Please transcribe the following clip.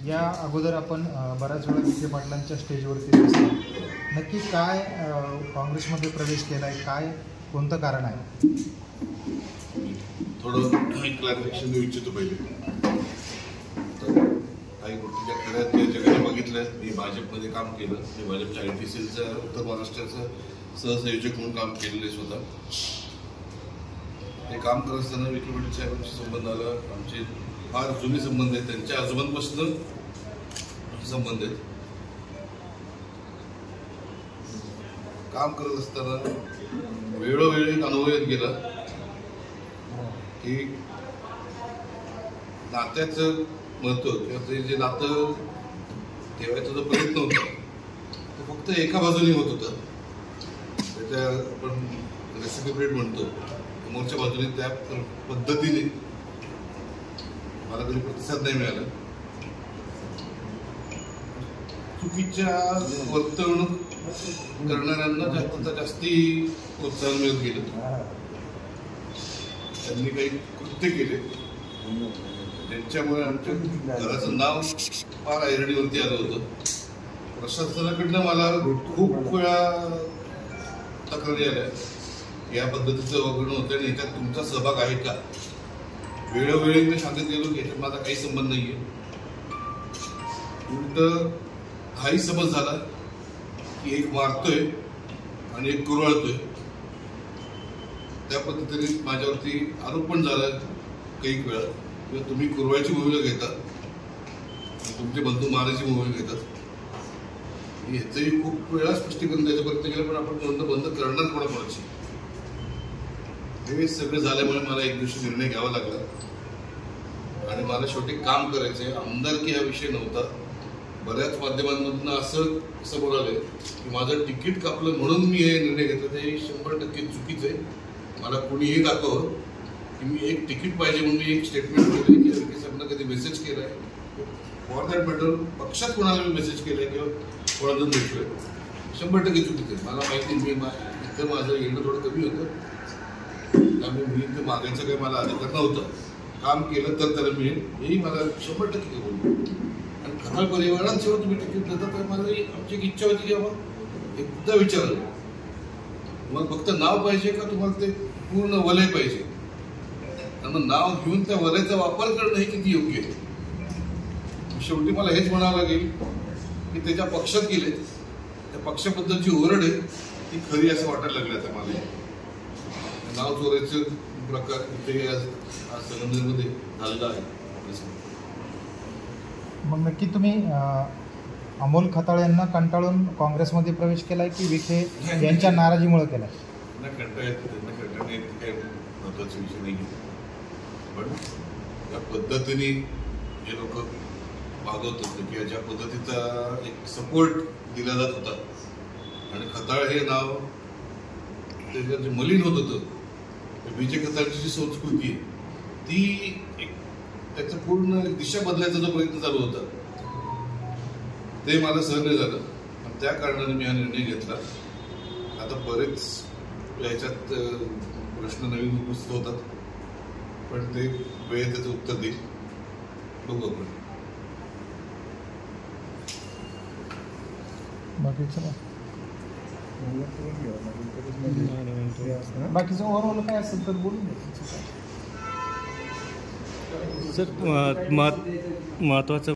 या अगोदर आपण बऱ्याच वेळा विखे पाटलांच्या स्टेजवरती दिसलो. नक्की काय काँग्रेसमध्ये प्रवेश केला आहे, काय कोणतं कारण आहे? थोडं क्लॅरिफिकेशन देऊ इच्छितो. पहिले तर काही गोष्टी ज्या खऱ्यात त्या जगाने बघितल्या. मी भाजपमध्ये काम केलं, मी भाजपच्या IT सेलचा उत्तर महाराष्ट्राचा सहसंयोजक म्हणून काम केलेलं आहे स्वतः. ते काम करत असताना विखे पाटील साहेबांशी संबंध आला. आमचे फार जुने संबंध आहेत, त्यांच्या आजोबांपासून संबंध आहेत. काम करत असताना वेळोवेळी अनुभव येत गेला की नात्याचं महत्त्व किंवा ते जे नातं ठेवायचा जो प्रयत्न होता तो फक्त एका बाजूने होत होता. त्याच्या आपण रेसिप्रोकेट म्हणतो, समोरच्या बाजूने त्या पद्धतीने मला कधी प्रतिसाद नाही मिळाला. चुकीच्या वर्तणूक करणाऱ्यांना जास्ती प्रोत्साहन मिळत गेलं. त्यांनी काही कृत्य केले ज्यांच्यामुळे आमच्या घराचं नाव फार ऐरणीवरती आलं होतं. प्रशासनाकडनं मला खूप वेळा तक्रारी आल्या, या पद्धतीचं वागणं होतं आणि याच्यात तुमचा सहभाग आहे का. वेळोवेळी मी सांगत गेलो की याच्यात माझा काही संबंध नाहीये. उलट हाही समज झाला की एक मारतोय आणि एक कुरवाळतोय. त्या पद्धतीने माझ्यावरती आरोप पण झाला काही वेळा, किंवा तुम्ही कुरवायची भूमिका घेता, तुमचे बंधू मारायची भूमिका घेतात. याचंही खूप वेळा स्पष्टीकरण द्यायचा प्रयत्न केला, पण आपण बंद करणार कोणाकोणाची. हे सगळं झाल्यामुळे मला एक दिवशी निर्णय घ्यावा लागला आणि मला शेवटी काम करायचंय. आमदारकी हा विषय नव्हता. बऱ्याच माध्यमांमधून असं समोर आलंय की माझं तिकीट कापलं म्हणून मी हे निर्णय घेतला. ते 100% चुकीचं आहे. मला कुणीही दाखवं की मी एक तिकीट पाहिजे म्हणून मी एक स्टेटमेंट केलं की विखे साहेबांना कधी मेसेज केलाय, फॉर दॅट मॅटर पक्षात कोणाला मी मेसेज केलाय किंवा कोणाला भेटलोय, 100% चुकीचं आहे. मला माहिती मी इथं माझं येणं थोडं कमी होतं, त्यामुळे मी इथं मागायचं काही मला अधिकार नव्हता. काम केलं तर त्याला मिळेल हेही मला 100% बोललो. आणि खताळ परिवारांशिवाय तुम्ही तिकीट देता, तर मला आमची एक इच्छा होती की बाबा एकदा विचारलं, तुम्हाला फक्त नाव पाहिजे का तुम्हाला ते पूर्ण वलय पाहिजे. आणि मग नाव घेऊन त्या वलयाचा वापर करणं हे किती योग्य आहे. शेवटी मला हेच म्हणावं लागेल की त्याच्या पक्षात गेले, त्या पक्षाबद्दलची ओरड आहे ती खरी असं वाटायला लागलं आता मला. नाव चोरायचं प्रकार इथे आज संगमनेरमध्ये झालेला आहे. मग नक्की तुम्ही अमोल खताळ यांना कंटाळून काँग्रेसमध्ये प्रवेश केलाय की विखे यांच्या नाराजीमुळे केलाय? त्यांना कंटाळण्यात काही महत्त्वाचा विषय नाही आहे, पण या पद्धतीने जे लोक वागवत होते किंवा ज्या पद्धतीचा एक सपोर्ट दिला जात होता आणि खताळ हे नाव त्याचं जे मलिन होत होतं, विजय खताळची जी संस्कृती आहे ती त्याचं पूर्ण दिशा बदलायचा जो प्रयत्न चालू होता ते मला सहन नाही झालं. आणि त्या कारणाने मी हा निर्णय घेतला. आता बरेच याच्यात प्रश्न नवीन उपस्थित होतात, पण ते वेळ त्याचं उत्तर देईल. बघू आपण. बाकीचं ओव्हरऑल काय असेल तर बोलून द्या सर. महत्त्वाचं